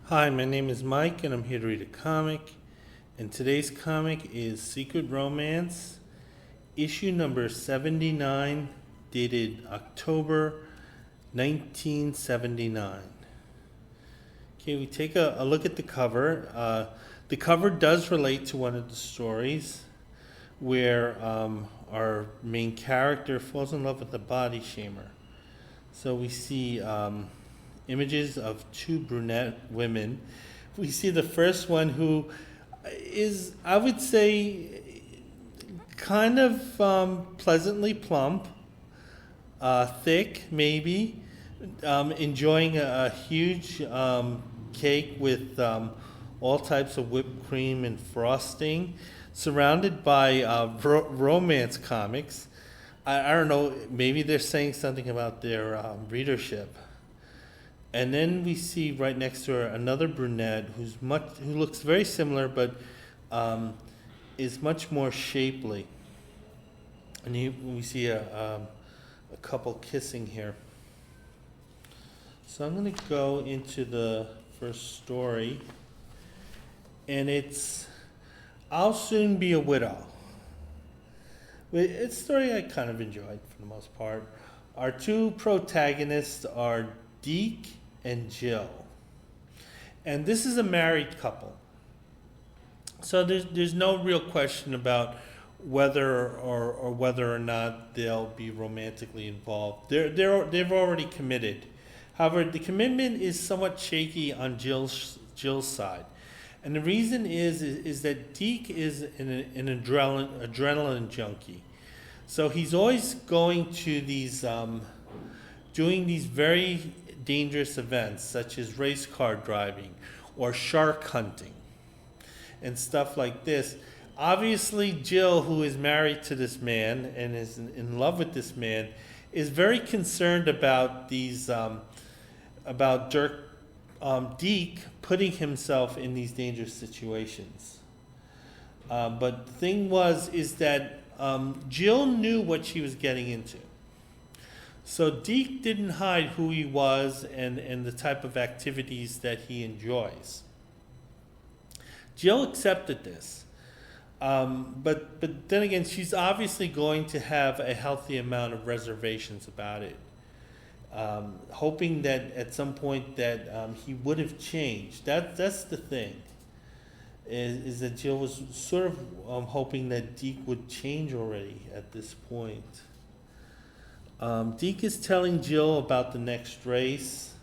Hi, my name is Mike, and I'm here to read a comic. And today's comic is Secret Romance, issue number 79, dated October 1979. Okay, we take a look at the cover. The cover does relate to one of the stories where our main character falls in love with a body shamer. So we see images of two brunette women. We see the first one who is, I would say, kind of pleasantly plump, thick maybe, enjoying a huge cake with all types of whipped cream and frosting, surrounded by romance comics. I don't know, maybe they're saying something about their readership. And then we see right next to her another brunette who looks very similar, but is much more shapely. And we see a couple kissing here. So I'm going to go into the first story, and it's "I'll Soon Be a Widow." It's a story I kind of enjoyed for the most part. Our two protagonists are Deke and Jill. And this is a married couple. So there's no real question about whether or not they'll be romantically involved. They've already committed. However, the commitment is somewhat shaky on Jill's side. And the reason is that Deke is an adrenaline junkie. So he's always going to these, doing these very dangerous events, such as race car driving or shark hunting and stuff like this. Obviously, Jill, who is married to this man and is in love with this man, is very concerned about these, about Deke putting himself in these dangerous situations. But the thing is that Jill knew what she was getting into. So Deke didn't hide who he was and the type of activities that he enjoys. Jill accepted this. But then again, she's obviously going to have a healthy amount of reservations about it. Hoping that at some point that he would have changed. That's the thing. Is that Jill was sort of hoping that Deke would change already at this point. Deke is telling Jill about the next race,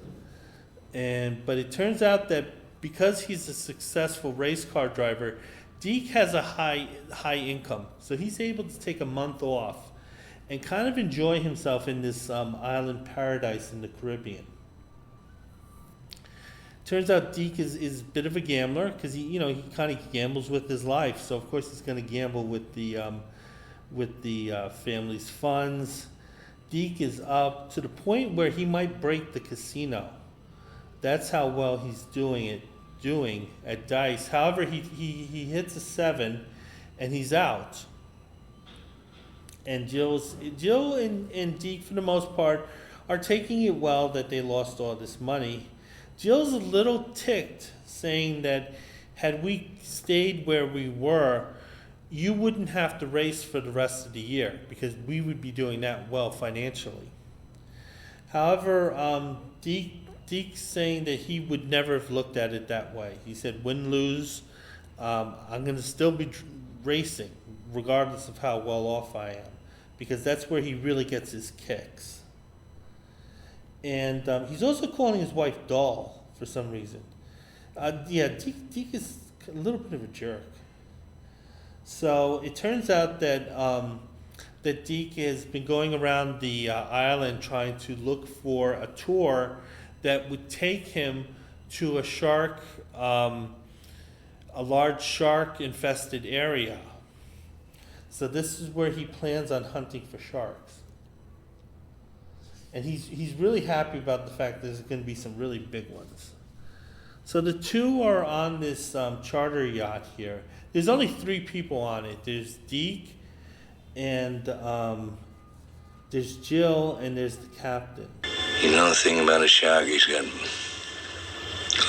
but it turns out that because he's a successful race car driver, Deke has a high income, so he's able to take a month off and kind of enjoy himself in this island paradise in the Caribbean. Turns out Deke is a bit of a gambler because he kind of gambles with his life, so of course he's going to gamble with the family's funds. Deke is up to the point where he might break the casino. That's how well he's doing at dice. However, he hits a 7 and he's out. And Jill and Deke, for the most part, are taking it well that they lost all this money. Jill's a little ticked, saying that had we stayed where we were, you wouldn't have to race for the rest of the year because we would be doing that well financially. However, Deke's saying that he would never have looked at it that way. He said, win, lose, I'm going to still be racing regardless of how well off I am, because that's where he really gets his kicks. And he's also calling his wife doll for some reason. Deke is a little bit of a jerk. So it turns out that that Deke has been going around the island trying to look for a tour that would take him to a large shark-infested area. So this is where he plans on hunting for sharks. And he's really happy about the fact that there's going to be some really big ones. So the two are on this charter yacht here. There's only 3 people on it. There's Deke, and there's Jill, and there's the captain. You know the thing about a shark, he's got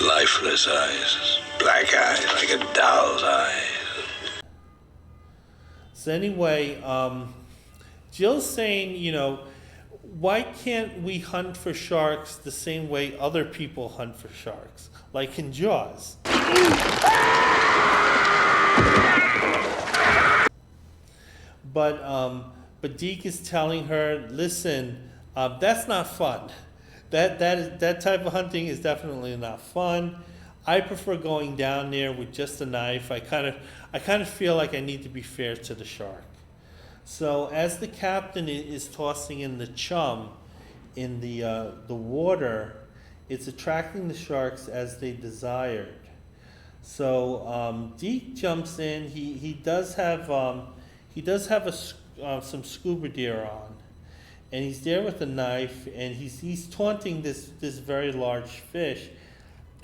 Lifeless eyes, black eyes like a doll's eyes. So anyway, Jill's saying, why can't we hunt for sharks the same way other people hunt for sharks, like in Jaws? But Deke is telling her, listen, that's not fun. That type of hunting is definitely not fun. I prefer going down there with just a knife. I kind of feel like I need to be fair to the shark. So as the captain is tossing in the chum in the water, it's attracting the sharks as they desired. So Deke jumps in. He does have some scuba gear on, and he's there with a knife, and he's taunting this very large fish,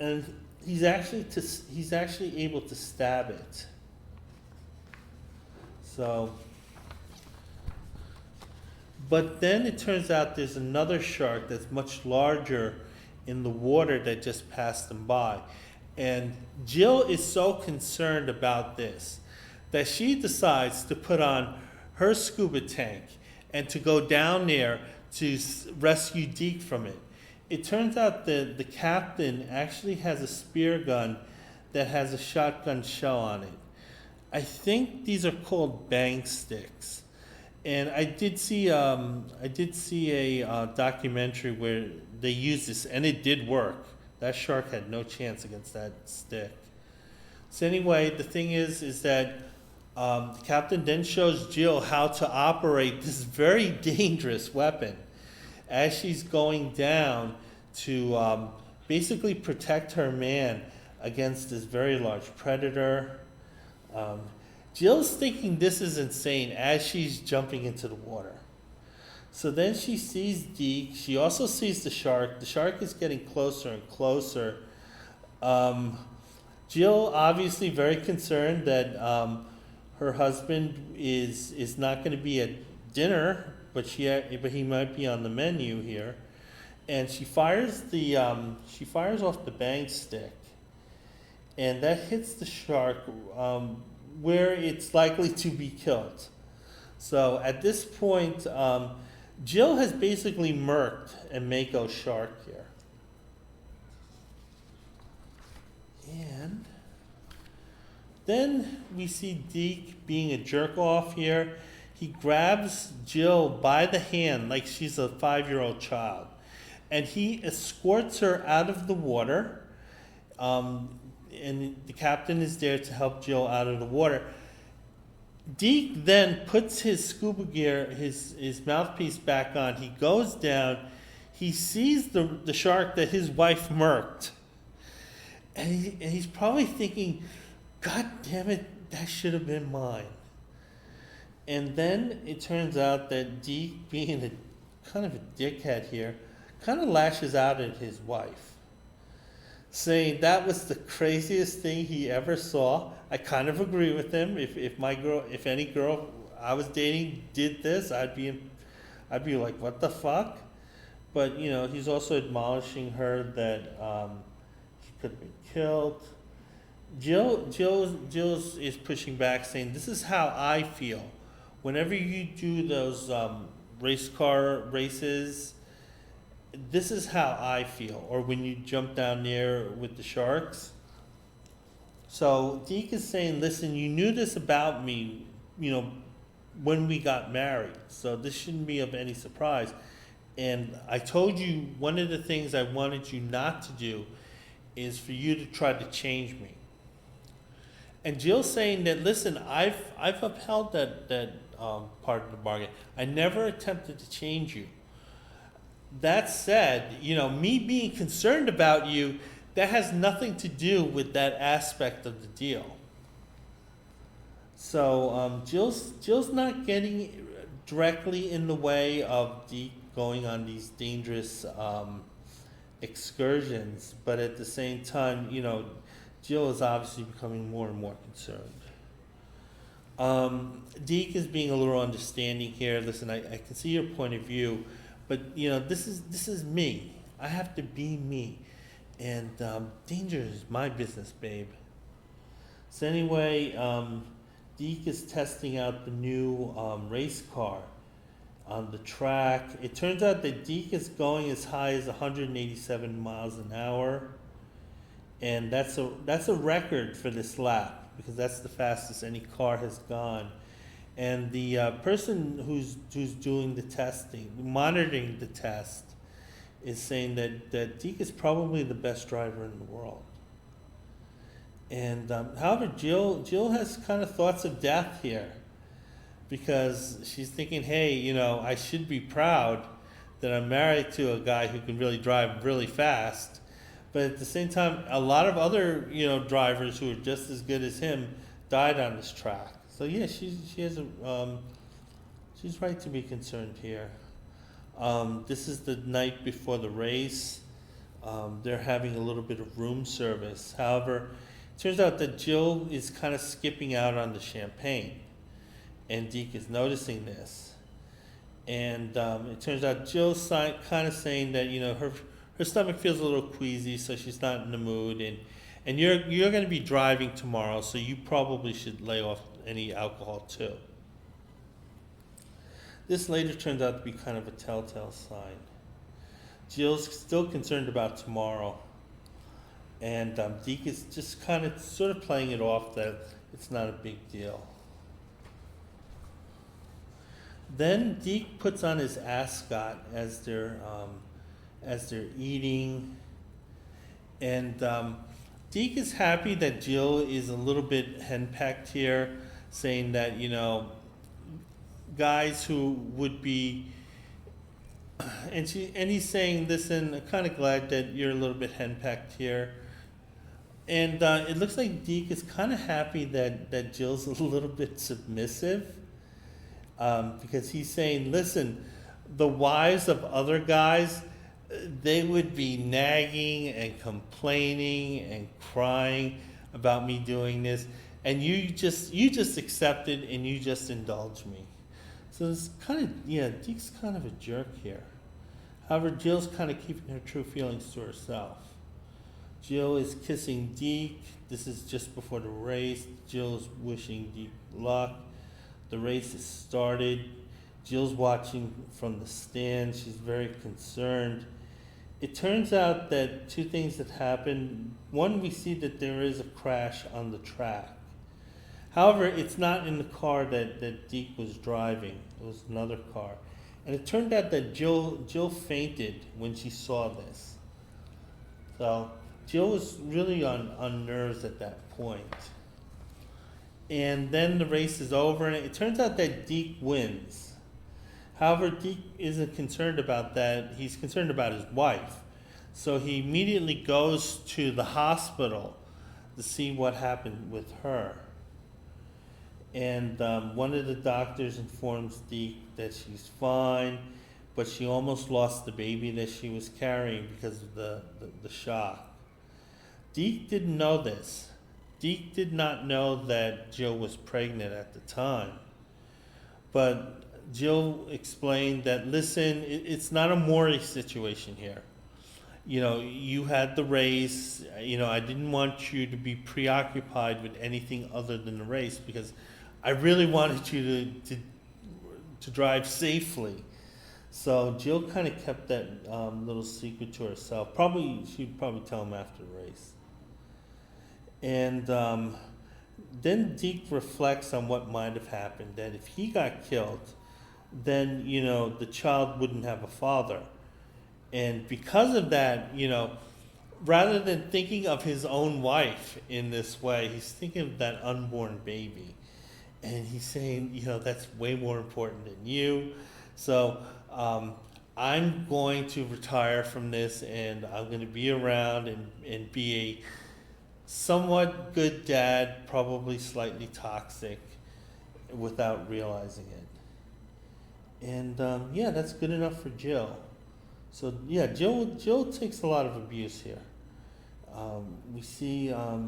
and he's actually able to stab it. So, but then it turns out there's another shark that's much larger in the water that just passed them by, and Jill is so concerned about this that she decides to put on her scuba tank and to go down there to rescue Deke from it. It turns out that the captain actually has a spear gun that has a shotgun shell on it. I think these are called bang sticks. And I did see a documentary where they used this, and it did work. That shark had no chance against that stick. So anyway, the thing is that the captain then shows Jill how to operate this very dangerous weapon as she's going down to basically protect her man against this very large predator. Jill's thinking this is insane as she's jumping into the water. So then she sees Deke. She also sees the shark. The shark is getting closer and closer. Jill obviously very concerned that her husband is not going to be at dinner, but he might be on the menu here, and she fires off the bang stick, and that hits the shark where it's likely to be killed. So at this point, Jill has basically murked a mako shark here, and then we see Deke being a jerk off here. He grabs Jill by the hand like she's a 5-year-old child, and he escorts her out of the water. And the captain is there to help Jill out of the water. Deke then puts his scuba gear, his mouthpiece back on. He goes down. He sees the shark that his wife murked, and he's probably thinking, God damn it, that should have been mine. And then it turns out that Deke, being a kind of a dickhead here, kind of lashes out at his wife, saying that was the craziest thing he ever saw. I kind of agree with him. If any girl I was dating did this, I'd be like, what the fuck? But he's also admonishing her that she could have been killed. Jill is pushing back, saying, this is how I feel. Whenever you do those race car races, this is how I feel. Or when you jump down there with the sharks. So Deke is saying, listen, you knew this about me, when we got married. So this shouldn't be of any surprise. And I told you one of the things I wanted you not to do is for you to try to change me. And Jill's saying that, listen, I've upheld that part of the bargain. I never attempted to change you. That said, me being concerned about you, that has nothing to do with that aspect of the deal. So Jill's not getting directly in the way of Deke going on these dangerous excursions, but at the same time, Jill is obviously becoming more and more concerned. Deke is being a little understanding here. Listen, I can see your point of view, but this is me. I have to be me, And danger is my business, babe. So anyway, Deke is testing out the new race car on the track. It turns out that Deke is going as high as 187 miles an hour, and that's a record for this lap because that's the fastest any car has gone. And the person who's doing the testing, monitoring the test, is saying that Deke is probably the best driver in the world. And however, Jill has kind of thoughts of death here because she's thinking, hey, I should be proud that I'm married to a guy who can really drive really fast. But at the same time, a lot of other drivers who are just as good as him died on this track. So yeah, she's right to be concerned here. This is the night before the race. They're having a little bit of room service. However, it turns out that Jill is kind of skipping out on the champagne, and Deke is noticing this. And it turns out Jill's kind of saying that her stomach feels a little queasy, so she's not in the mood. And you're going to be driving tomorrow, so you probably should lay off any alcohol too. This later turns out to be kind of a telltale sign. Jill's still concerned about tomorrow, and Deke is just sort of playing it off that it's not a big deal. Then Deke puts on his ascot as they're eating, and Deke is happy that Jill is a little bit henpecked here, saying that guys who would be, and he's saying, listen, I'm kind of glad that you're a little bit henpecked here. And it looks like Deke is kind of happy that Jill's a little bit submissive, because he's saying, listen, the wives of other guys, they would be nagging and complaining and crying about me doing this, and you just accepted and you just indulged me. So it's Deke's kind of a jerk here. However, Jill's kind of keeping her true feelings to herself. Jill is kissing Deke. This is just before the race. Jill is wishing Deke luck. The race has started. Jill's watching from the stand. She's very concerned. It turns out that two things that happened. One, we see that there is a crash on the track. However, it's not in the car that Deke was driving. It was another car. And it turned out that Jill fainted when she saw this. So Jill was really on nerves at that point. And then the race is over, and it turns out that Deke wins. However, Deke isn't concerned about that. He's concerned about his wife. So he immediately goes to the hospital to see what happened with her. And one of the doctors informs Deke that she's fine, but she almost lost the baby that she was carrying because of the shock. Deke didn't know this. Deke did not know that Jill was pregnant at the time. But Jill explained that, listen, it's not a Maury situation here. You had the race. I didn't want you to be preoccupied with anything other than the race because I really wanted you to drive safely. So Jill kind of kept that little secret to herself. She'd probably tell him after the race. And then Deke reflects on what might have happened, that if he got killed, then, the child wouldn't have a father. And because of that, rather than thinking of his own wife in this way, he's thinking of that unborn baby. And he's saying, that's way more important than you. So I'm going to retire from this, and I'm going to be around and be a somewhat good dad, probably slightly toxic, without realizing it. And that's good enough for Jill. So Jill takes a lot of abuse here. We see I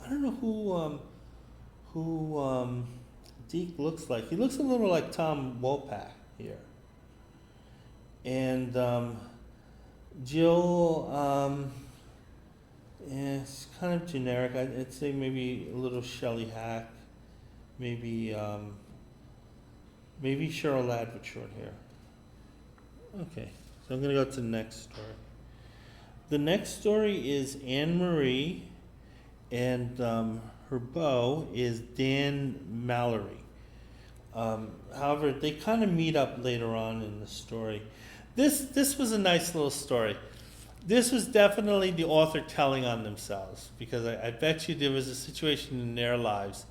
don't know who Deke looks like. He looks a little like Tom Wopat here. And Jill Yeah, it's kind of generic. I'd say maybe a little Shelley Hack, maybe maybe Cheryl Ladd with short hair. Okay, so I'm gonna go to the next story. The next story is Anne Marie, and her beau is Dan Mallory. However, they kind of meet up later on in the story. This was a nice little story. This was definitely the author telling on themselves, because I bet you there was a situation in their lives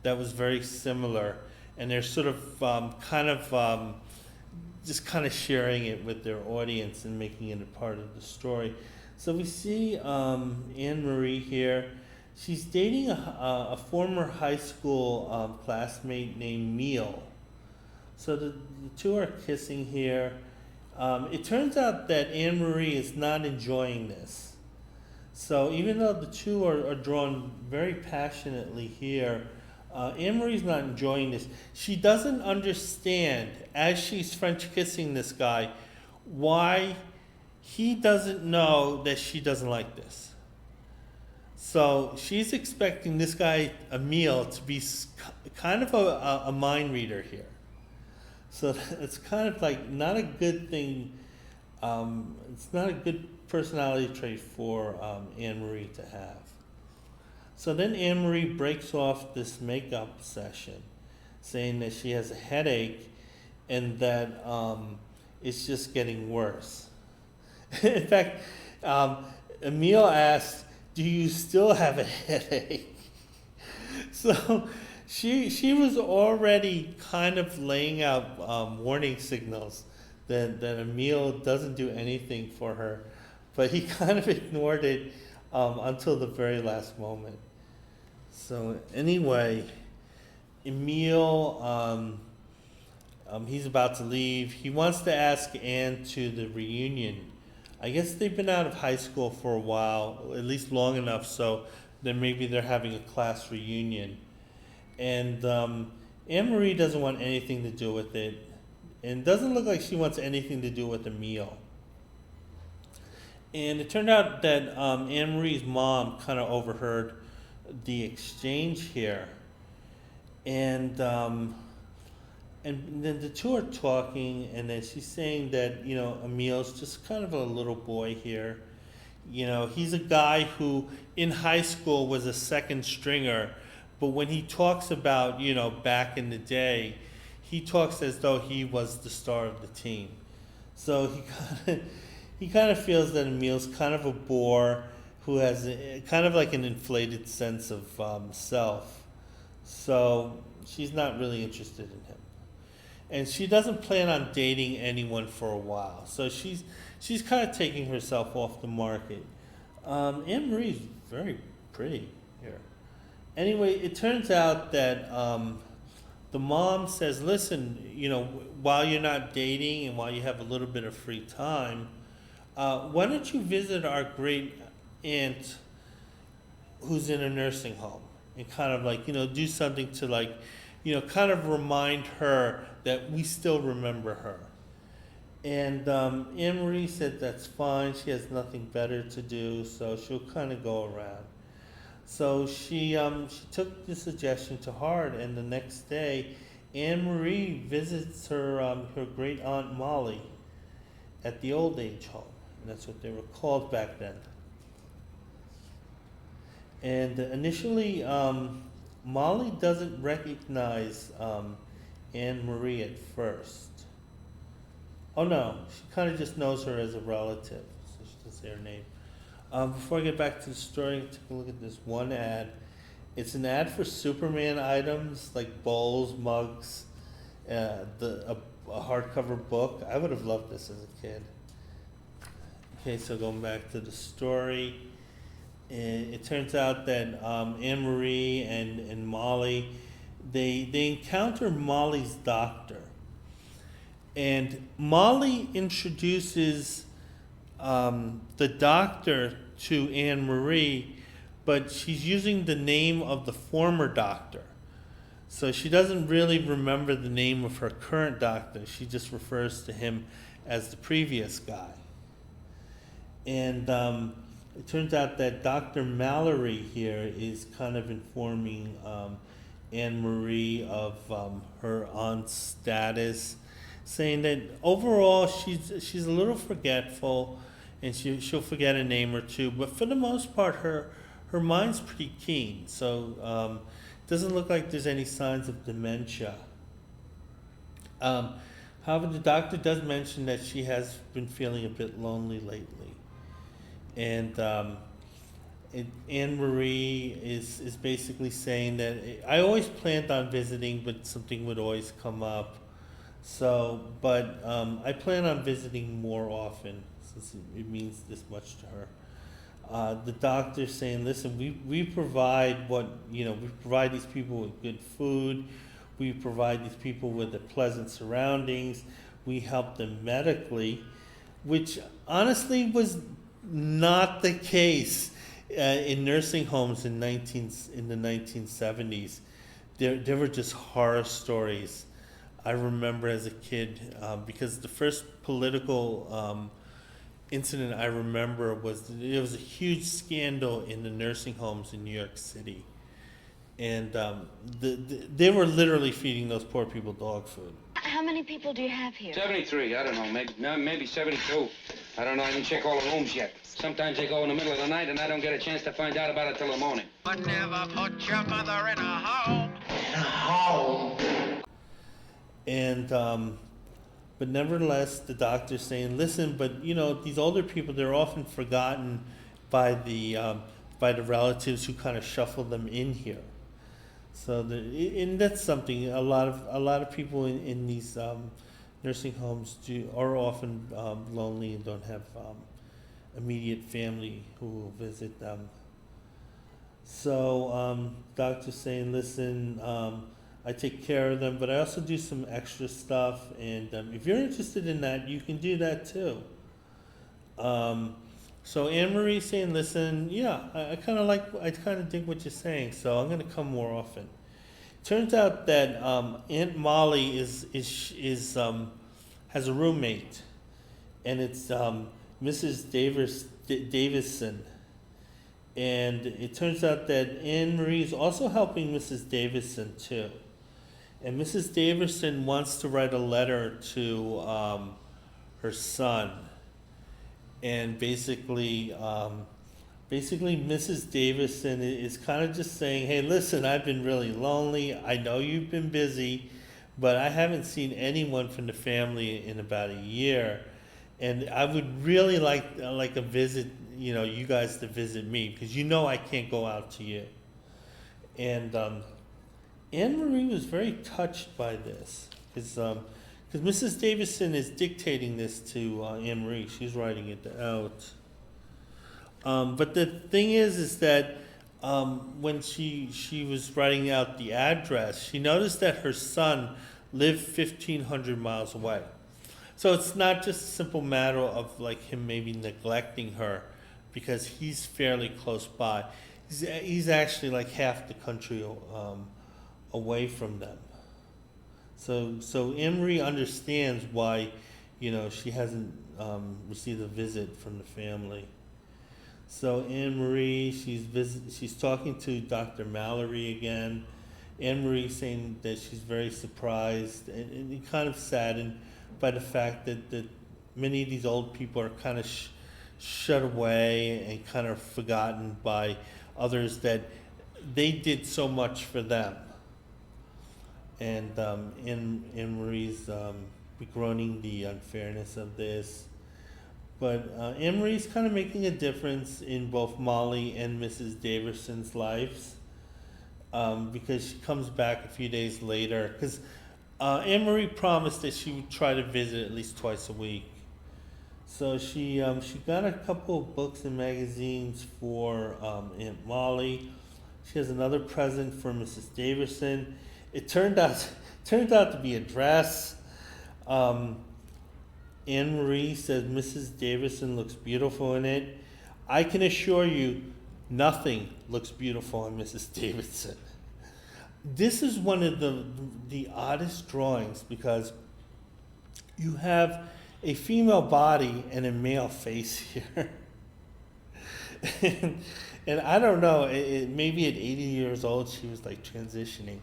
that was very similar, and they're sort of just kind of sharing it with their audience and making it a part of the story. So we see Anne Marie here. She's dating a former high school classmate named Neil. So the two are kissing here. It turns out that Anne Marie is not enjoying this. So even though the two are drawn very passionately here, Anne Marie's not enjoying this. She doesn't understand, as she's French kissing this guy, why he doesn't know that she doesn't like this. So she's expecting this guy, Emile, to be kind of a mind reader here. So it's kind of like not a good thing. It's not a good personality trait for Anne Marie to have. So then Anne Marie breaks off this makeup session, saying that she has a headache and that it's just getting worse. In fact, Emile asked, "Do you still have a headache?" So she was already kind of laying out warning signals that Emile doesn't do anything for her, but he kind of ignored it until the very last moment. So anyway, Emile, he's about to leave. He wants to ask Anne to the reunion. I guess they've been out of high school for a while, at least long enough, so then maybe they're having a class reunion. And Anne Marie doesn't want anything to do with it, and doesn't look like she wants anything to do with Emile. And it turned out that Anne Marie's mom kind of overheard the exchange here, and then the two are talking, and then she's saying that Emile's just kind of a little boy here. He's a guy who in high school was a second stringer, but when he talks about back in the day, he talks as though he was the star of the team. So he kind of feels that Emile's kind of a bore who has kind of like an inflated sense of self. So she's not really interested in him. And she doesn't plan on dating anyone for a while. So she's kind of taking herself off the market. Anne Marie's very pretty here. Anyway, it turns out that the mom says, listen, while you're not dating and while you have a little bit of free time, why don't you visit our great aunt who's in a nursing home and kind of like, do something to like, kind of remind her that we still remember her. And Anne Marie said that's fine. She has nothing better to do, so she'll kind of go around. So she took the suggestion to heart, and the next day, Anne Marie visits her great aunt Molly at the old age home. And that's what they were called back then. And initially, Molly doesn't recognize Anne Marie at first. Oh no, she kind of just knows her as a relative, so she doesn't say her name. Before I get back to the story, take a look at this one ad. It's an ad for Superman items like bowls, mugs, a hardcover book. I would have loved this as a kid. Okay, so going back to the story, it turns out that Anne Marie and Molly, they encounter Molly's doctor. And Molly introduces the doctor to Anne Marie, but she's using the name of the former doctor. So she doesn't really remember the name of her current doctor. She just refers to him as the previous guy. And it turns out that Dr. Mallory here is kind of informing Anne Marie of her aunt's status, saying that overall she's a little forgetful, and she'll forget a name or two, but for the most part her mind's pretty keen. So it doesn't look like there's any signs of dementia. However, the doctor does mention that she has been feeling a bit lonely lately, and Anne Marie is basically saying that I always planned on visiting, but something would always come up. So, but I plan on visiting more often since it means this much to her. The doctor's saying, listen, we provide we provide these people with good food. We provide these people with the pleasant surroundings. We help them medically, which honestly was not the case in nursing homes in the 1970s. There were just horror stories. I remember as a kid, because the first political incident I remember was there was a huge scandal in the nursing homes in New York City, and they were literally feeding those poor people dog food. How many people do you have here? 73, I don't know, maybe 72. I don't know, I didn't check all the rooms yet. Sometimes they go in the middle of the night and I don't get a chance to find out about it till the morning. But never put your mother in a home. And but nevertheless, the doctor's saying, listen, but these older people, they're often forgotten by the relatives who kind of shuffle them in here. So and that's something a lot of people in these nursing homes are often lonely and don't have immediate family who will visit them. So doctor's saying, listen, I take care of them, but I also do some extra stuff, and if you're interested in that, you can do that too. So Anne Marie's saying, listen, yeah, I kind of dig what you're saying, so I'm going to come more often. Turns out that Aunt Molly has a roommate, and it's Mrs. Davison. And it turns out that Anne Marie is also helping Mrs. Davison too. And Mrs. Davison wants to write a letter to her son. And basically Mrs. Davison is kind of just saying, hey, listen, I've been really lonely. I know you've been busy, but I haven't seen anyone from the family in about a year. And I would really like a visit, you guys to visit me, because I can't go out to you. And Anne Marie was very touched by this, because Mrs. Davison is dictating this to Anne Marie. She's writing it out. But the thing is that when she was writing out the address, she noticed that her son lived 1,500 miles away. So it's not just a simple matter of him maybe neglecting her, because he's fairly close by. He's actually half the country away from them. So Anne Marie understands why she hasn't received a visit from the family. So Anne Marie, she's talking to Dr. Mallory again. Anne Marie saying that she's very surprised and kind of saddened by the fact that many of these old people are kind of shut away and kind of forgotten by others that they did so much for them. And Anne Marie's begroaning the unfairness of this. But Anne Marie's kind of making a difference in both Molly and Mrs. Davison's lives, because she comes back a few days later. Because Anne Marie promised that she would try to visit at least twice a week. So she got a couple of books and magazines for Aunt Molly. She has another present for Mrs. Davison. It turned out to be a dress. Anne Marie says Mrs. Davison looks beautiful in it. I can assure you, nothing looks beautiful on Mrs. Davison. This is one of the oddest drawings, because you have a female body and a male face here. And I don't know, maybe at 80 years old, she was like transitioning.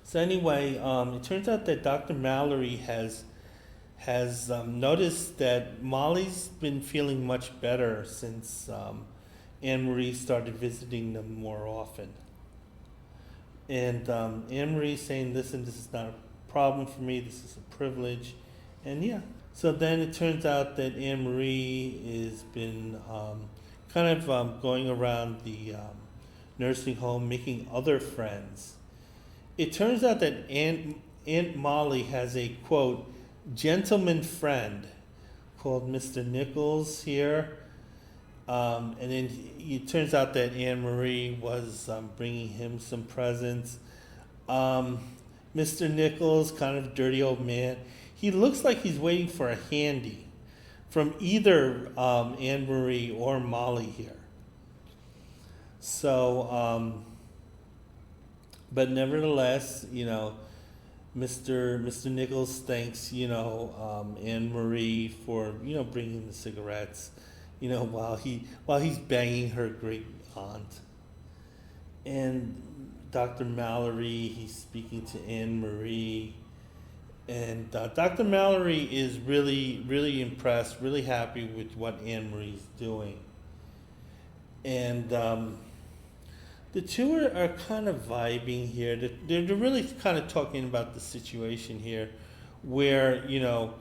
So anyway, it turns out that Dr. Mallory has noticed that Molly's been feeling much better since Anne Marie started visiting them more often. And Anne Marie saying, listen, this is not a problem for me, this is a privilege. And yeah, so then it turns out that Anne Marie has been kind of going around the nursing home, making other friends. It turns out that Aunt Molly has a, quote, gentleman friend called Mr. Nichols here. And then it turns out that Anne Marie was bringing him some presents. Mr. Nichols, kind of dirty old man, he looks like he's waiting for a handy from either Anne Marie or Molly here. So, but nevertheless, you know, Mr. Nichols thanks, you know, Anne Marie for, you know, bringing the cigarettes, you know, while he's banging her great aunt. And Dr. Mallory, he's speaking to Anne Marie. And Dr. Mallory is really, really impressed, really happy with what Anne Marie's doing. And the two are kind of vibing here. They're really kind of talking about the situation here where, you know,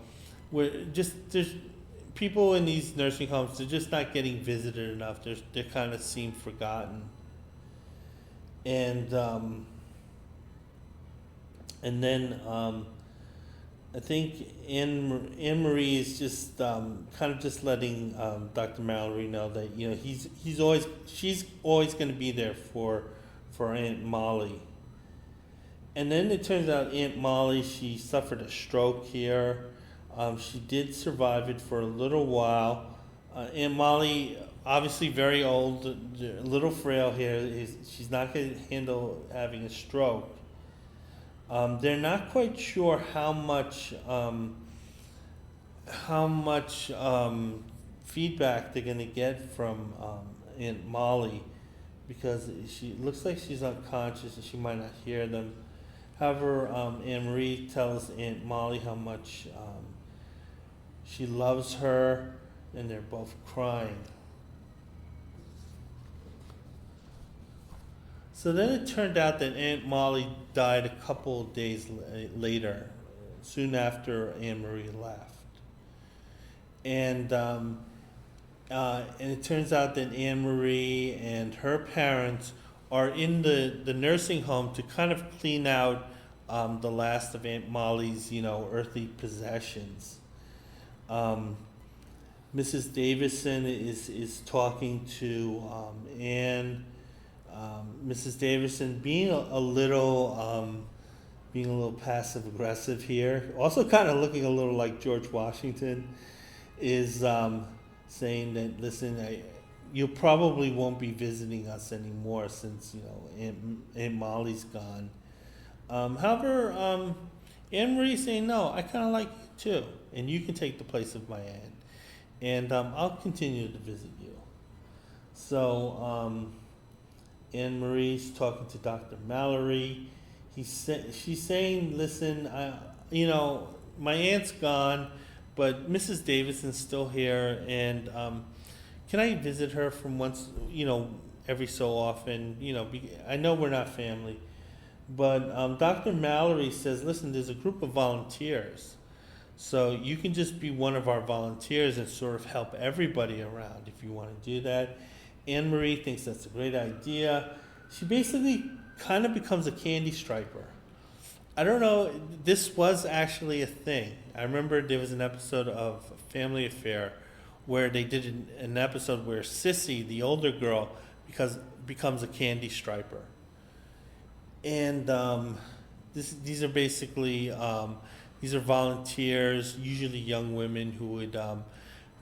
there's people in these nursing homes, they're just not getting visited enough. They kind of seem forgotten. And then I think Anne Marie is just kind of just letting Dr. Mallory know that, you know, she's always going to be there for Aunt Molly. And then it turns out Aunt Molly, she suffered a stroke here. She did survive it for a little while. Aunt Molly, obviously very old, a little frail here. She's not going to handle having a stroke. They're not quite sure how much feedback they're going to get from Aunt Molly, because she looks like she's unconscious and she might not hear them. However, Anne Marie tells Aunt Molly how much she loves her, and they're both crying. So then it turned out that Aunt Molly died a couple of days later, soon after Anne Marie left. And it turns out that Anne Marie and her parents are in the nursing home to kind of clean out the last of Aunt Molly's, you know, earthly possessions. Mrs. Davison is talking to Anne. Mrs. Davison being a little passive aggressive here, also kind of looking a little like George Washington, is saying that, listen, you probably won't be visiting us anymore since, you know, Aunt Molly's gone. However, Anne Marie's saying, no, I kind of like you too, and you can take the place of my aunt, and I'll continue to visit you. So Anne Marie's talking to Dr. Mallory. She's saying, listen, you know, my aunt's gone, but Mrs. Davison's still here, and can I visit her from once, you know, every so often? You know, I know we're not family, but Dr. Mallory says, listen, there's a group of volunteers, so you can just be one of our volunteers and sort of help everybody around if you want to do that. Anne Marie thinks that's a great idea. She basically kind of becomes a candy striper. I don't know, this was actually a thing. I remember there was an episode of Family Affair where they did an episode where Sissy, the older girl, becomes a candy striper. And these are basically these are volunteers, usually young women who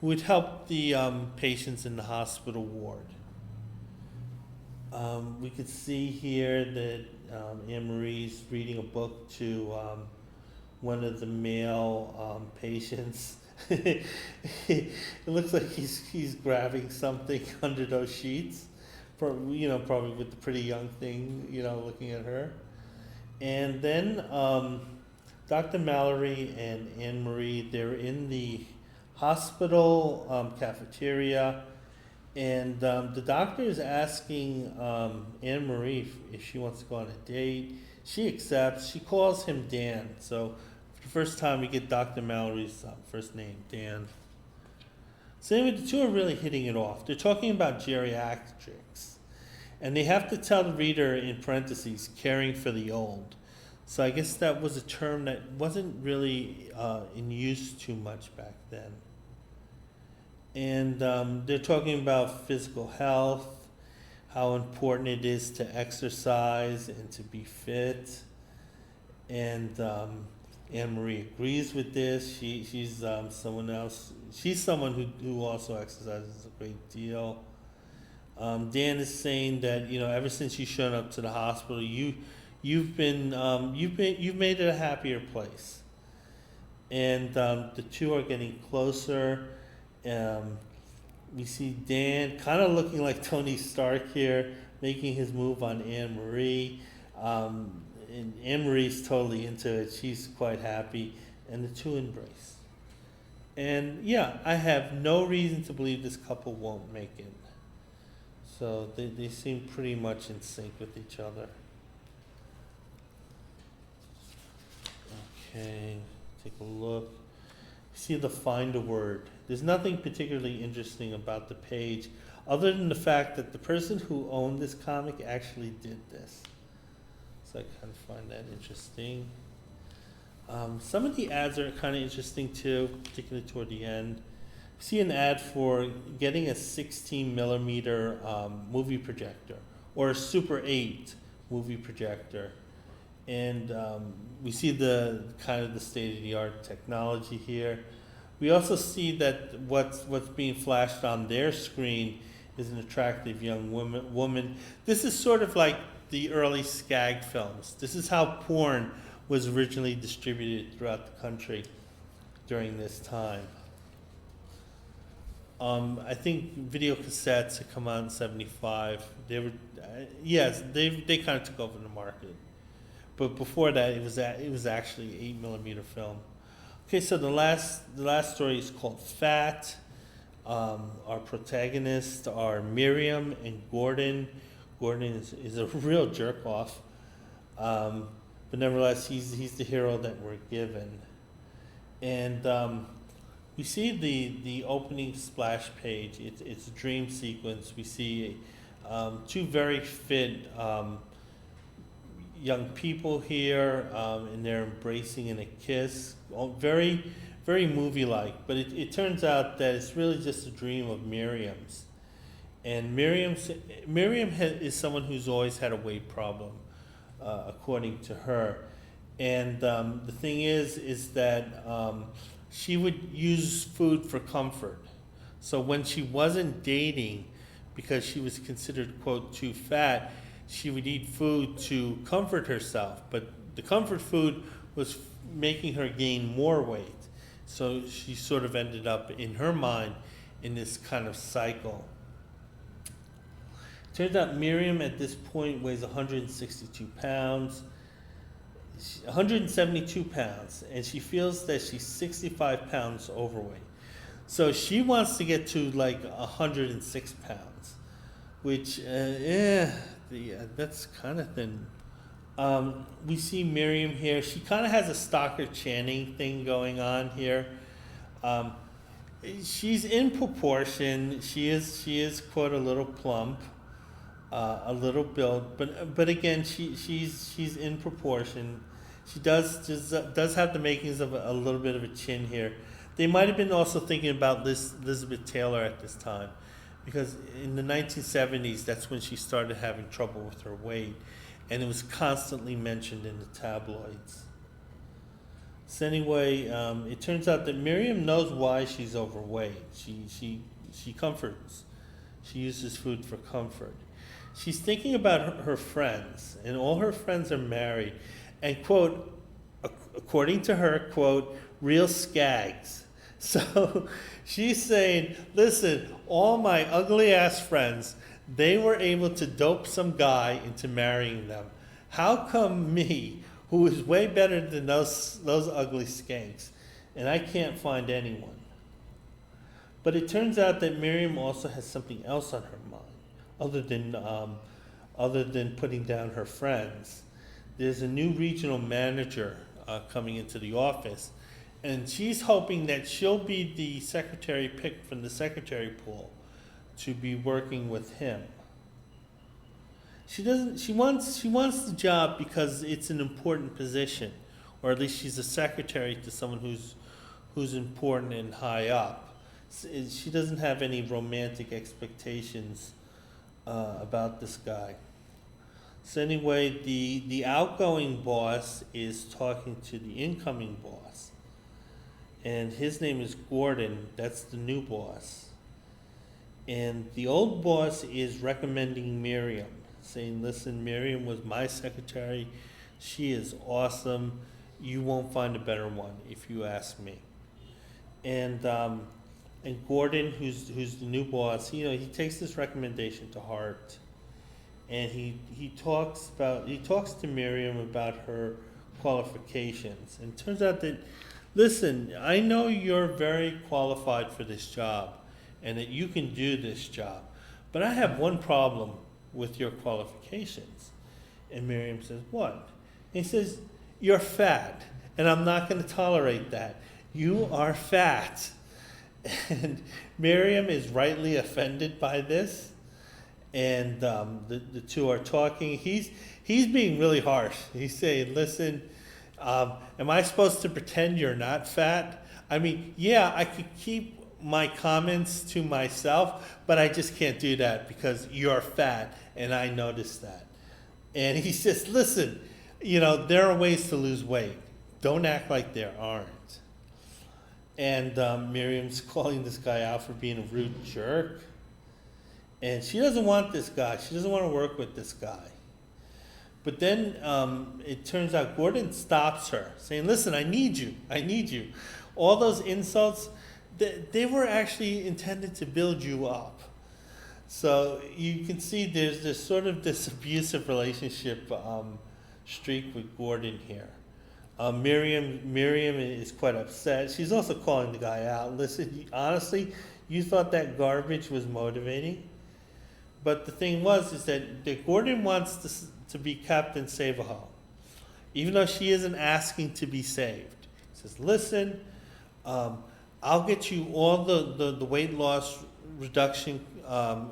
would help the patients in the hospital ward. We could see here that Anne Marie's reading a book to one of the male patients. It looks like he's grabbing something under those sheets, probably with the pretty young thing, looking at her. And then Dr. Mallory and Anne Marie, they're in the hospital cafeteria, and the doctor is asking Anne Marie if she wants to go on a date. She accepts. She calls him Dan. So for the first time, we get Dr. Mallory's first name, Dan. So anyway, the two are really hitting it off. They're talking about geriatrics, and they have to tell the reader in parentheses, caring for the old. So I guess that was a term that wasn't really in use too much back then. And they're talking about physical health, how important it is to exercise and to be fit. And Anne Marie agrees with this. She's someone else. She's someone who also exercises a great deal. Dan is saying that ever since you've shown up to the hospital, you've made it a happier place. And the two are getting closer. We see Dan kind of looking like Tony Stark here, making his move on Anne Marie. And Anne Marie's totally into it. She's quite happy, and the two embrace. And yeah, I have no reason to believe this couple won't make it. So they seem pretty much in sync with each other. Okay, take a look. See the find a word. There's nothing particularly interesting about the page other than the fact that the person who owned this comic actually did this. So I kind of find that interesting. Some of the ads are kind of interesting too, particularly toward the end. See an ad for getting a 16 millimeter movie projector or a Super 8 movie projector. And we see the kind of the state-of-the-art technology here. We also see that what's being flashed on their screen is an attractive young woman. This is sort of like the early Skag films. This is how porn was originally distributed throughout the country during this time. I think video cassettes had come out in '75. They were, they kind of took over the market. But before that, it was actually 8 millimeter film. Okay, so the last story is called Fat. Our protagonists are Miriam and Gordon. Gordon is a real jerk off, but nevertheless, he's the hero that we're given. And we see the opening splash page. It's a dream sequence. We see two very fit young people here, and they're embracing in a kiss. Very, very movie-like, but it turns out that it's really just a dream of Miriam's. And Miriam is someone who's always had a weight problem, according to her. And the thing is that she would use food for comfort. So when she wasn't dating, because she was considered, quote, too fat, she would eat food to comfort herself. But the comfort food was making her gain more weight. So she sort of ended up, in her mind, in this kind of cycle. Turns out Miriam at this point weighs 162 pounds. 172 pounds, and she feels that she's 65 pounds overweight. So she wants to get to like 106 pounds, which, that's kind of thin. We see Miriam here. She kind of has a Stockard Channing thing going on here. She's in proportion. She is quote a little plump, a little built, but again, she's in proportion. She does have the makings of a little bit of a chin here. They might have been also thinking about Elizabeth Taylor at this time, because in the 1970s, that's when she started having trouble with her weight, and it was constantly mentioned in the tabloids. So anyway, it turns out that Miriam knows why she's overweight. She comforts. She uses food for comfort. She's thinking about her friends, and all her friends are married, and, quote, according to her, quote, real skags. So she's saying, listen, all my ugly ass friends, they were able to dope some guy into marrying them. How come me, who is way better than those ugly skanks, and I can't find anyone? But it turns out that Miriam also has something else on her mind, other than putting down her friends. There's a new regional manager coming into the office, and she's hoping that she'll be the secretary picked from the secretary pool to be working with him. She wants the job because it's an important position, or at least she's a secretary to someone who's important and high up. She doesn't have any romantic expectations about this guy. So anyway, the outgoing boss is talking to the incoming boss, and his name is Gordon. That's the new boss. And the old boss is recommending Miriam, saying, listen, Miriam was my secretary. She is awesome. You won't find a better one if you ask me. And Gordon, who's the new boss, he takes this recommendation to heart. And he talks to Miriam about her qualifications. And it turns out that, listen, I know you're very qualified for this job and that you can do this job, but I have one problem with your qualifications. And Miriam says, what? And he says, you're fat, and I'm not going to tolerate that. You are fat. And Miriam is rightly offended by this. And the two are talking. He's being really harsh. He's saying, listen, am I supposed to pretend you're not fat? I mean, yeah, I could keep my comments to myself, but I just can't do that because you're fat, and I noticed that. And he says, listen, there are ways to lose weight. Don't act like there aren't. And Miriam's calling this guy out for being a rude jerk. And she doesn't want this guy. She doesn't want to work with this guy. But then it turns out Gordon stops her, saying, listen, I need you. I need you. All those insults, they were actually intended to build you up. So you can see there's sort of this abusive relationship streak with Gordon here. Miriam is quite upset. She's also calling the guy out. Listen, honestly, you thought that garbage was motivating? But the thing is that Gordon wants to be Captain Save-A-Ho, even though she isn't asking to be saved. He says, listen, I'll get you all the weight loss reduction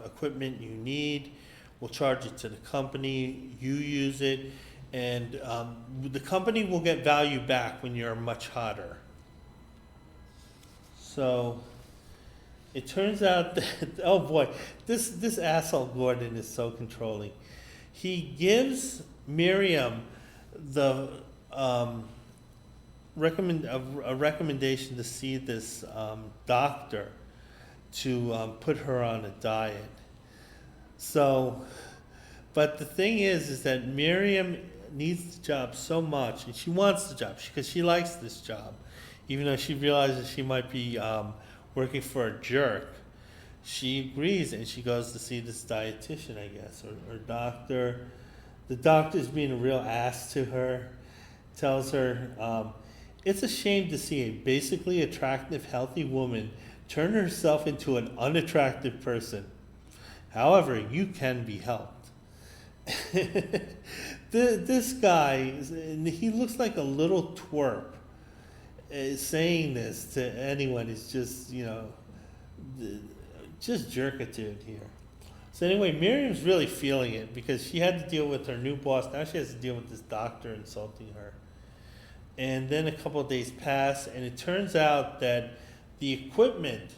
equipment you need. We'll charge it to the company. You use it. And the company will get value back when you're much hotter. So it turns out that, oh boy, this asshole Gordon is so controlling. He gives Miriam the a recommendation to see this doctor to put her on a diet. So, but the thing is that Miriam needs the job so much, and she wants the job because she likes this job, even though she realizes she might be working for a jerk. She agrees, and she goes to see this dietitian, I guess, or doctor. The doctor's being a real ass to her, tells her, it's a shame to see a basically attractive, healthy woman turn herself into an unattractive person. However, you can be helped. This guy, he looks like a little twerp. Saying this to anyone is just, just jerkitude here. So anyway, Miriam's really feeling it because she had to deal with her new boss. Now she has to deal with this doctor insulting her. And then a couple of days pass, and it turns out that the equipment,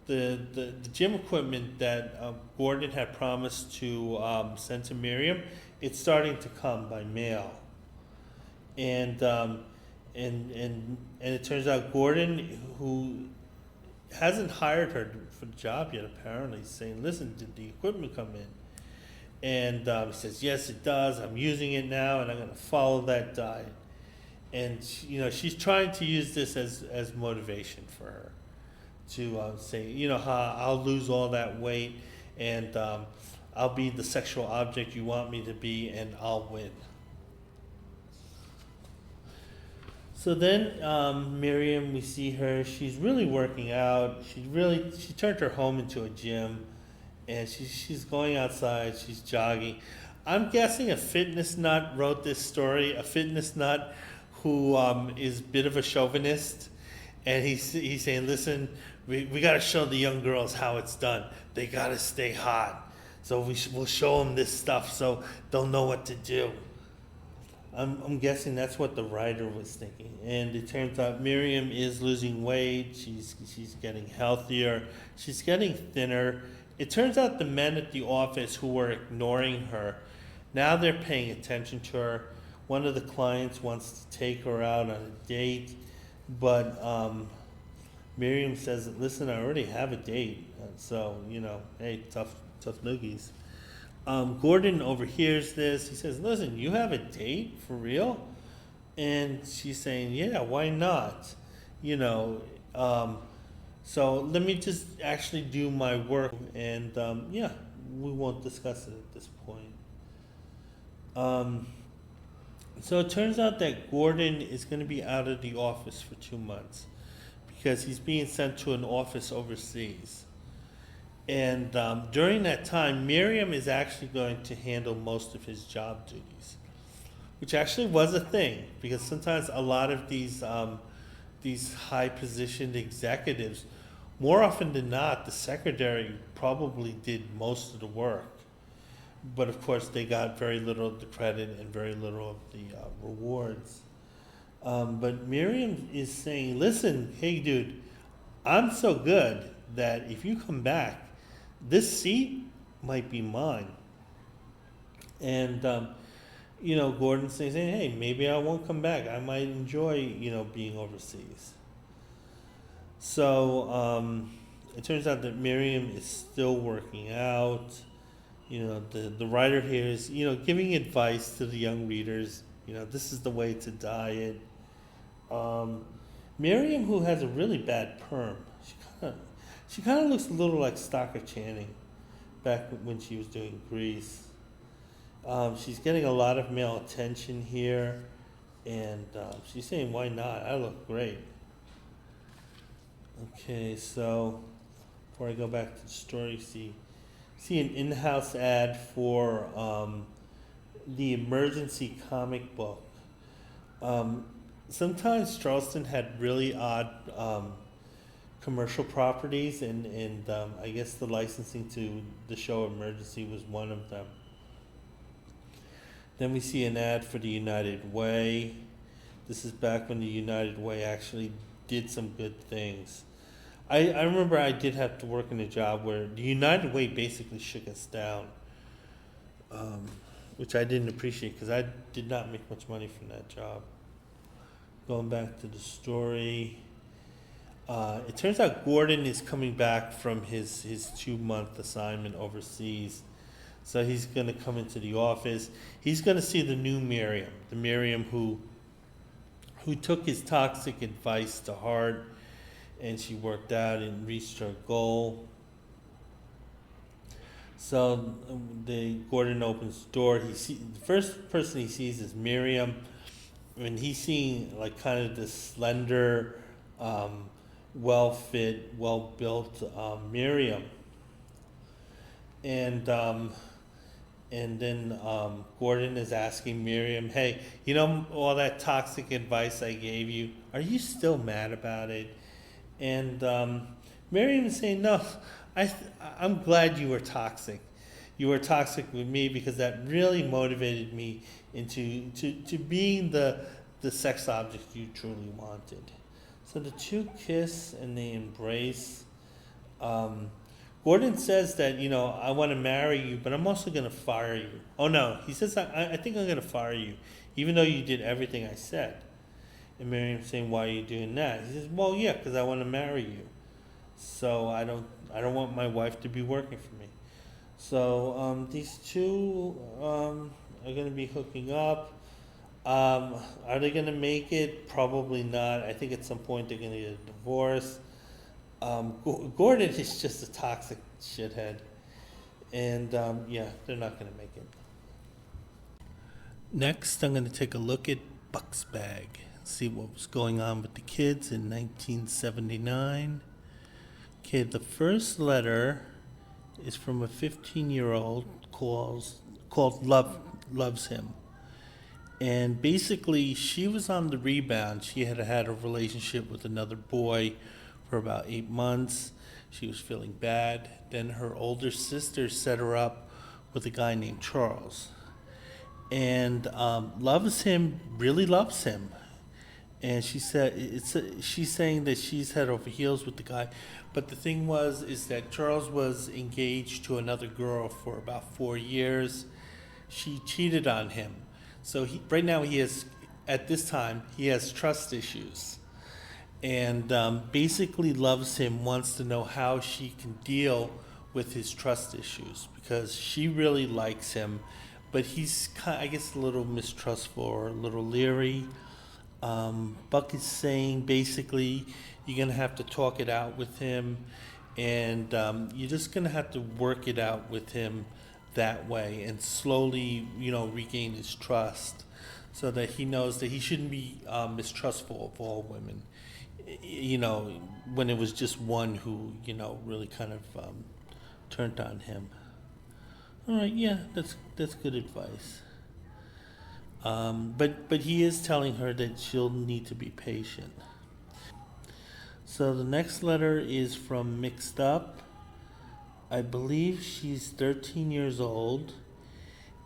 the gym equipment that Gordon had promised to send to Miriam, it's starting to come by mail. And it turns out Gordon, who hasn't hired her for the job yet, apparently, is saying, listen, did the equipment come in? And he says, yes, it does. I'm using it now, and I'm going to follow that diet. and she's trying to use this as motivation for her to say, I'll lose all that weight, and I'll be the sexual object you want me to be, and I'll win. So then Miriam, we see her, she's really working out. She turned her home into a gym, and she's going outside, she's jogging. I'm guessing a fitness nut wrote this story, a fitness nut who is a bit of a chauvinist, and he's saying, listen, we got to show the young girls how it's done. They got to stay hot. So we'll show them this stuff so they'll know what to do. I'm guessing that's what the writer was thinking. And it turns out Miriam is losing weight. She's getting healthier. She's getting thinner. It turns out the men at the office who were ignoring her, now they're paying attention to her. One of the clients wants to take her out on a date, but Miriam says, listen, I already have a date. So, hey, tough noogies. Gordon overhears this. He says, listen, you have a date for real? And she's saying, yeah, why not? So let me just actually do my work. And we won't discuss it at this point. So it turns out that Gordon is going to be out of the office for 2 months because he's being sent to an office overseas. And during that time, Miriam is actually going to handle most of his job duties, which actually was a thing because sometimes a lot of these high-positioned executives, more often than not, the secretary probably did most of the work. But of course, they got very little of the credit and very little of the rewards. But Miriam is saying, listen, hey, dude, I'm so good that if you come back, this seat might be mine. And, Gordon's saying, hey, maybe I won't come back. I might enjoy, being overseas. So it turns out that Miriam is still working out. The writer here is, giving advice to the young readers. This is the way to diet. Miriam, who has a really bad perm, she kind of looks a little like Stockard Channing back when she was doing Grease. She's getting a lot of male attention here, and she's saying, why not? I look great. Okay, so before I go back to the story, see an in-house ad for the Emergency comic book. Sometimes Charleston had really odd commercial properties, and I guess the licensing to the show Emergency was one of them. Then we see an ad for the United Way. This is back when the United Way actually did some good things. I remember I did have to work in a job where the United Way basically shook us down, which I didn't appreciate because I did not make much money from that job. Going back to the story, it turns out Gordon is coming back from his 2-month assignment overseas. So he's going to come into the office. He's going to see the new Miriam, the Miriam who took his toxic advice to heart, and she worked out and reached her goal. So Gordon opens the door. The first person he sees is Miriam, and he's seeing like kind of this slender, well-fit, well-built Miriam. And then Gordon is asking Miriam, hey, all that toxic advice I gave you, are you still mad about it? And Miriam is saying, no, I'm glad you were toxic. You were toxic with me because that really motivated me into being the sex object you truly wanted. So the two kiss and they embrace. Gordon says that, I want to marry you, but I'm also going to fire you. Oh, no. He says, I think I'm going to fire you, even though you did everything I said. And Miriam's saying, why are you doing that? He says, well, yeah, because I want to marry you. So I don't want my wife to be working for me. So these two are going to be hooking up. Are they gonna make it? Probably not. I think at some point they're gonna get a divorce. Gordon is just a toxic shithead, and yeah, they're not gonna make it. Next, I'm gonna take a look at Buck's bag, see what was going on with the kids in 1979. Okay, the first letter is from a 15-year-old called Loves Him. And basically, she was on the rebound. She had had a relationship with another boy for about 8 months. She was feeling bad. Then her older sister set her up with a guy named Charles. And loves him, really loves him. And she said she's saying that she's head over heels with the guy. But the thing is that Charles was engaged to another girl for about 4 years. She cheated on him. So right now at this time, he has trust issues. And basically loves him, wants to know how she can deal with his trust issues because she really likes him. But he's, I guess, a little mistrustful or a little leery. Buck is saying basically you're going to have to talk it out with him. And you're just going to have to work it out with him that way and slowly, regain his trust so that he knows that he shouldn't be mistrustful of all women, when it was just one who, really kind of turned on him. All right, yeah, that's good advice. But he is telling her that she'll need to be patient. So the next letter is from Mixed Up. I believe she's 13 years old,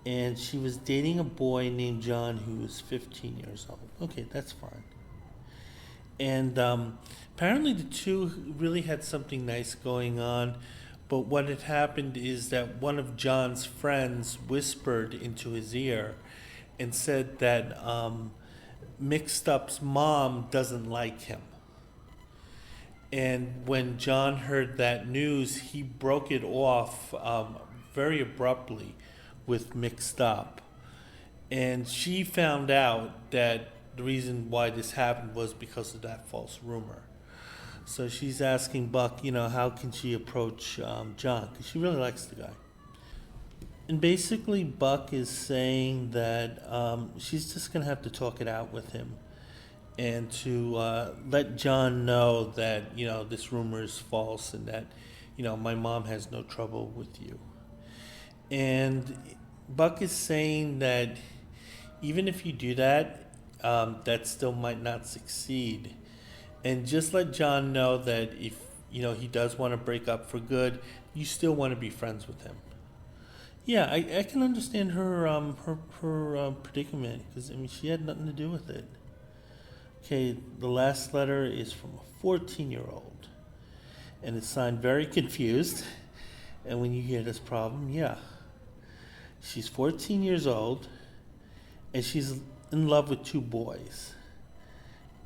and she was dating a boy named John who was 15 years old. Okay, that's fine. And apparently the two really had something nice going on, but what had happened is that one of John's friends whispered into his ear and said that Mixed Up's mom doesn't like him. And when John heard that news, he broke it off very abruptly with Mixed Up. And she found out that the reason why this happened was because of that false rumor. So she's asking Buck, how can she approach John? Because she really likes the guy. And basically, Buck is saying that she's just going to have to talk it out with him. And to let John know that, this rumor is false and that, my mom has no trouble with you. And Buck is saying that even if you do that, that still might not succeed. And just let John know that if, he does want to break up for good, you still want to be friends with him. Yeah, I can understand her predicament because, she had nothing to do with it. Okay, the last letter is from a 14-year-old, and it's signed Very Confused. And when you hear this problem, yeah. She's 14 years old, and she's in love with two boys.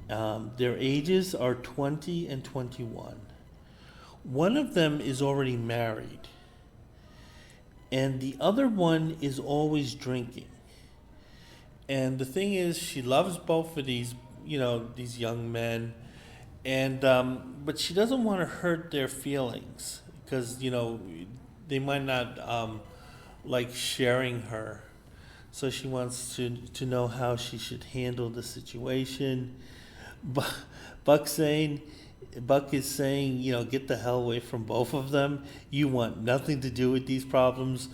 Their ages are 20 and 21. One of them is already married, and the other one is always drinking. And the thing is, she loves both of these young men, and but she doesn't want to hurt their feelings because they might not like sharing her. So she wants to know how she should handle the situation. Buck is saying, get the hell away from both of them. You want nothing to do with these problems.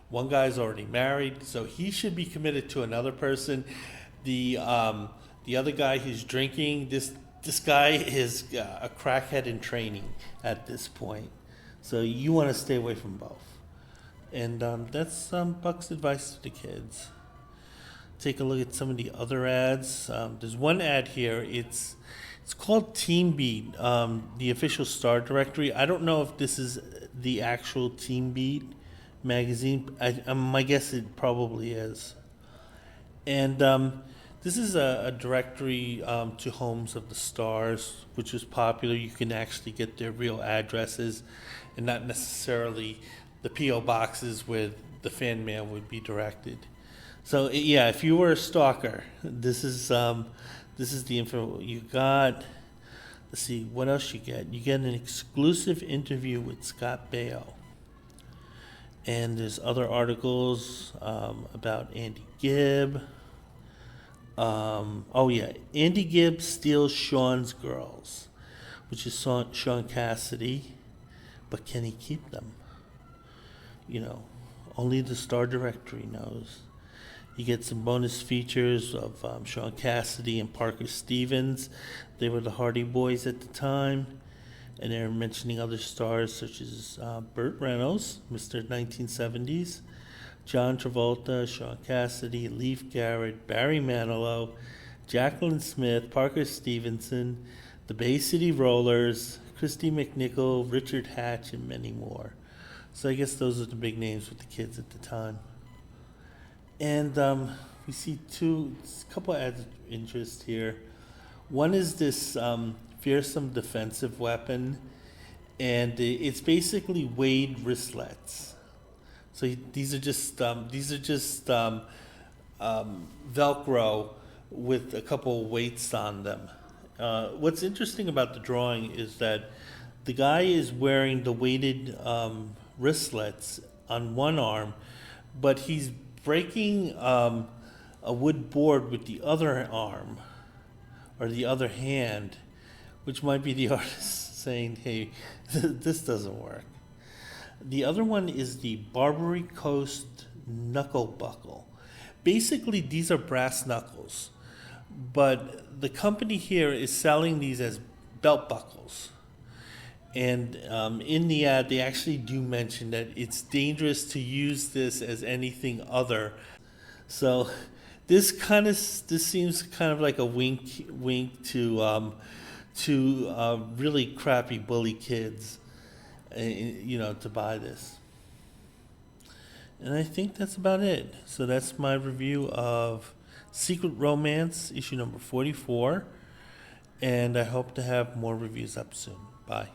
One guy's already married, so he should be committed to another person. The other guy who's drinking, this guy is a crackhead in training at this point. So you want to stay away from both. And that's Buck's advice to the kids. Take a look at some of the other ads. There's one ad here. It's called Team Beat, the official star directory. I don't know if this is the actual Team Beat magazine. My guess it probably is. And this is a directory to homes of the stars, which is popular. You can actually get their real addresses and not necessarily the P.O. boxes where the fan mail would be directed. So yeah, if you were a stalker, this is the info you got. Let's see what else you get. You get an exclusive interview with Scott Baio, and there's other articles about Andy Gibb. Oh yeah, Andy Gibb steals Sean's girls, which is Sean Cassidy, but can he keep them? You know, only the Star Directory knows. You get some bonus features of Sean Cassidy and Parker Stevens. They were the Hardy Boys at the time. And they're mentioning other stars such as Burt Reynolds, Mr. 1970s, John Travolta, Sean Cassidy, Leif Garrett, Barry Manilow, Jacqueline Smith, Parker Stevenson, the Bay City Rollers, Christy McNichol, Richard Hatch, and many more. So I guess those are the big names with the kids at the time. And we see a couple ads of interest here. One is this fearsome defensive weapon, and it's basically Wade wristlets. So these are just Velcro with a couple weights on them. What's interesting about the drawing is that the guy is wearing the weighted wristlets on one arm, but he's breaking a wood board with the other arm or the other hand, which might be the artist saying, hey, this doesn't work. The other one is the Barbary Coast Knuckle Buckle. Basically, these are brass knuckles, but the company here is selling these as belt buckles. And in the ad, they actually do mention that it's dangerous to use this as anything other. So this seems kind of like a wink to really crappy bully kids, to buy this. And I think that's about it. So that's my review of Secret Romance, issue number 44. And I hope to have more reviews up soon. Bye.